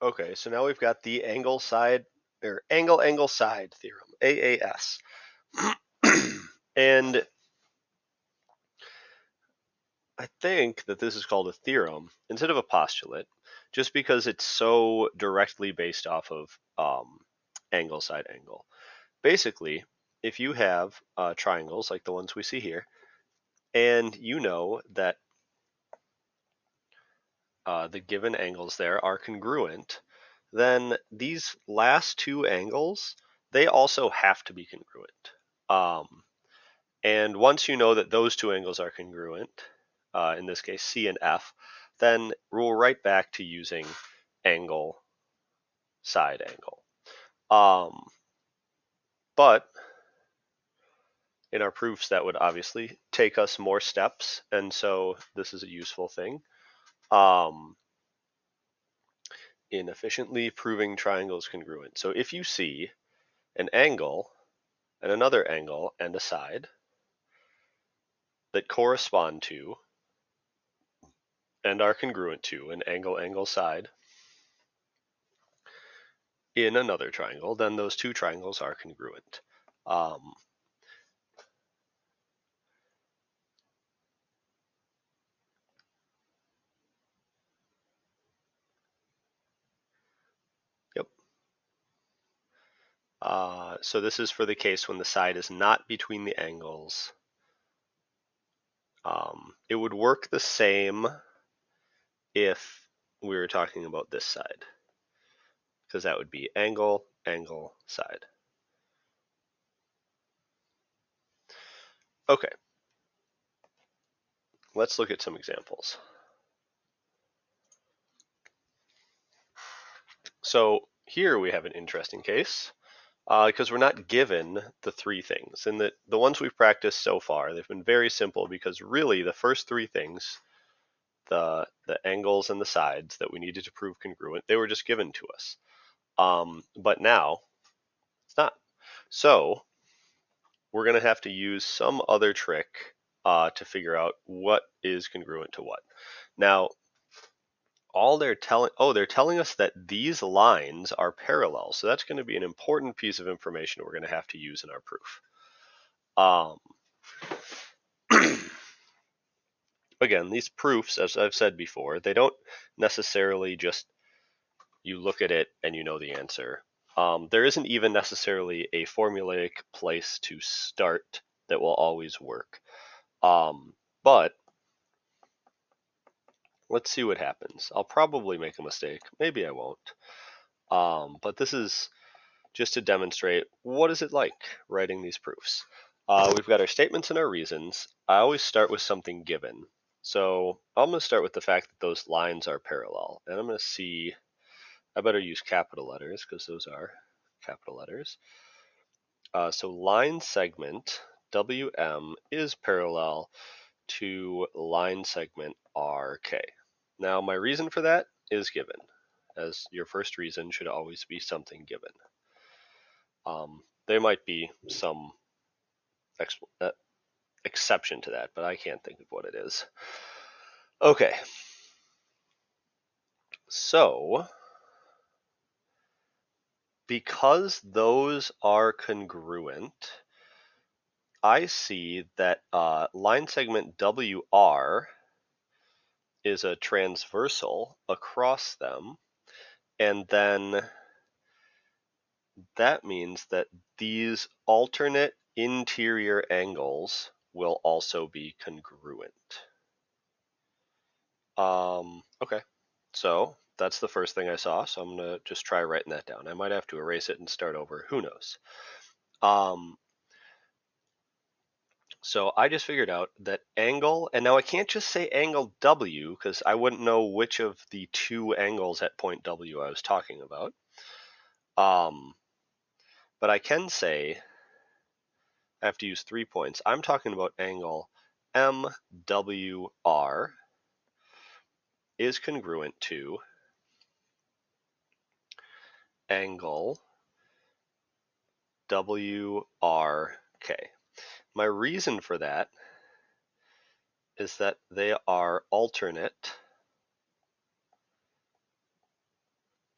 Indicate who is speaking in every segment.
Speaker 1: Okay, so now we've got the angle side or angle side theorem, AAS. And I think that this is called a theorem instead of a postulate, just because it's so directly based off of angle side angle. Basically, if you have triangles like the ones we see here, and you know that the given angles there are congruent, then these last two angles, they also have to be congruent. And once you know that those two angles are congruent, in this case C and F, then we're right back to using angle, side angle. But in our proofs, that would obviously take us more steps, and so this is a useful thing. In efficiently proving triangles congruent. So if you see an angle and another angle and a side that correspond to and are congruent to an angle side in another triangle, then those two triangles are congruent. Yep. So this is for the case when the side is not between the angles. It would work the same if we were talking about this side, because that would be angle, side. Okay, let's look at some examples. So here we have an interesting case because we're not given the three things. And the ones we've practiced so far, they've been very simple because really the first three things, the angles and the sides that we needed to prove congruent, they were just given to us. But now it's not. So we're going to have to use some other trick to figure out what is congruent to what. Now, they're telling us that these lines are parallel. So that's going to be an important piece of information we're going to have to use in our proof. Again, these proofs, as I've said before, they don't necessarily just you look at it and you know the answer. There isn't even necessarily a formulaic place to start that will always work. But let's see what happens. I'll probably make a mistake. Maybe I won't. But this is just to demonstrate what is it like writing these proofs. We've got our statements and our reasons. I always start with something given. So I'm going to start with the fact that those lines are parallel. And I'm going to see, I better use capital letters because those are capital letters. So line segment WM is parallel to line segment RK. Now my reason for that is given, as your first reason should always be something given. There might be some exception to that, but I can't think of what it is. Okay. So, because those are congruent, I see that line segment WR is a transversal across them, and then that means that these alternate interior angles will also be congruent. Okay, so that's the first thing I saw, so I'm going to just try writing that down. I might have to erase it and start over, who knows. So I just figured out that angle, and now I can't just say angle W because I wouldn't know which of the two angles at point W I was talking about. But I can say, I have to use 3 points. I'm talking about angle MWR is congruent to angle WRK. My reason for that is that they are alternate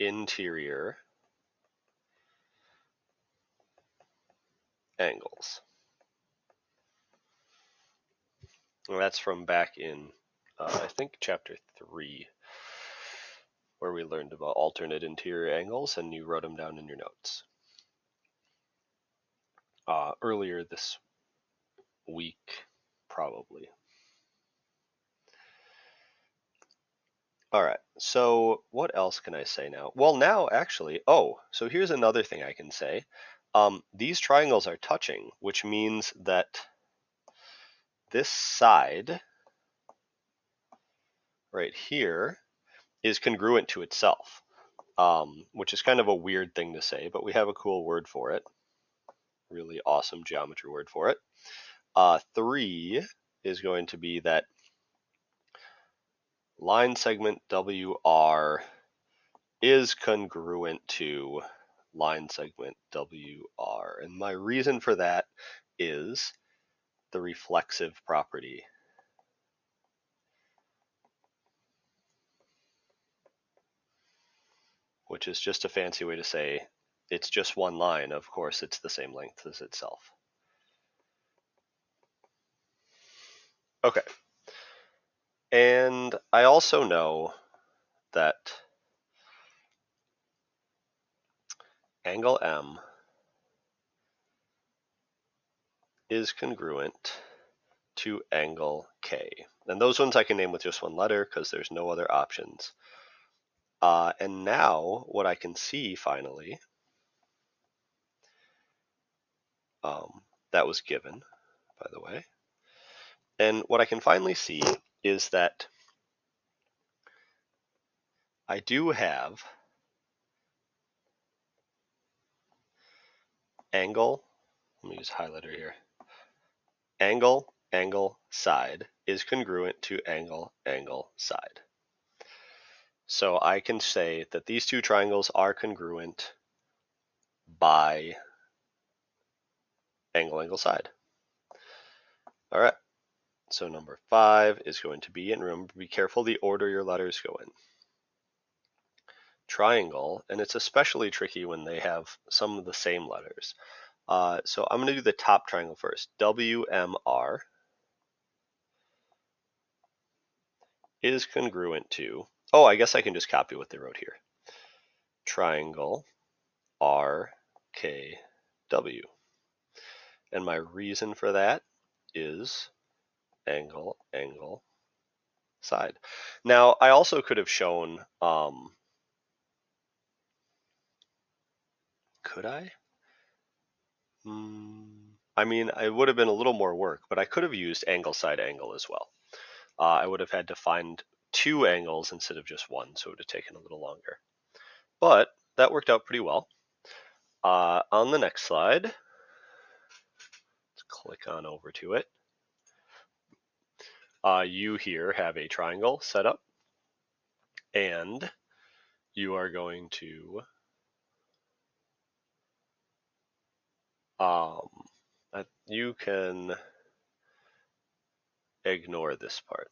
Speaker 1: interior angles. And that's from back in, I think, chapter 3, where we learned about alternate interior angles, and you wrote them down in your notes. Earlier this week, probably. All right, so what else can I say now? Well, now actually, so here's another thing I can say. These triangles are touching, which means that this side right here is congruent to itself, which is kind of a weird thing to say, but we have a cool word for it. Really awesome geometry word for it. 3 is going to be that line segment WR is congruent to line segment WR. And my reason for that is the reflexive property. Which is just a fancy way to say it's just one line. Of course, it's the same length as itself. Okay. And I also know that angle M is congruent to angle K. And those ones I can name with just one letter because there's no other options. And now what I can see finally, that was given, by the way. And what I can finally see is that I do have angle, let me use highlighter here, angle, angle, side is congruent to angle, angle, side. So I can say that these two triangles are congruent by angle, angle, side. All right, so number 5 is going to be, and remember, be careful the order your letters go in. Triangle, and it's especially tricky when they have some of the same letters. So I'm going to do the top triangle first. WMR is congruent to, I guess I can just copy what they wrote here. Triangle RKW. And my reason for that is angle, angle, side. Now, I also could have shown, could I? I mean, it would have been a little more work, but I could have used angle, side, angle as well. I would have had to find 2 angles instead of just one, so it would have taken a little longer. But that worked out pretty well. On the next slide, let's click on over to it. You here have a triangle set up, and you are going to you can ignore this part.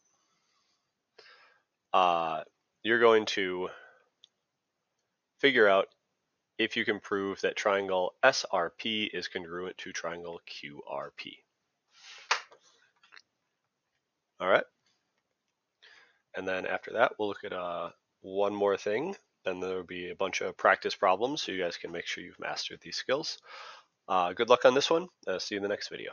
Speaker 1: You're going to figure out if you can prove that triangle SRP is congruent to triangle QRP. All right. And then after that, we'll look at one more thing. Then there will be a bunch of practice problems so you guys can make sure you've mastered these skills. Good luck on this one. See you in the next video.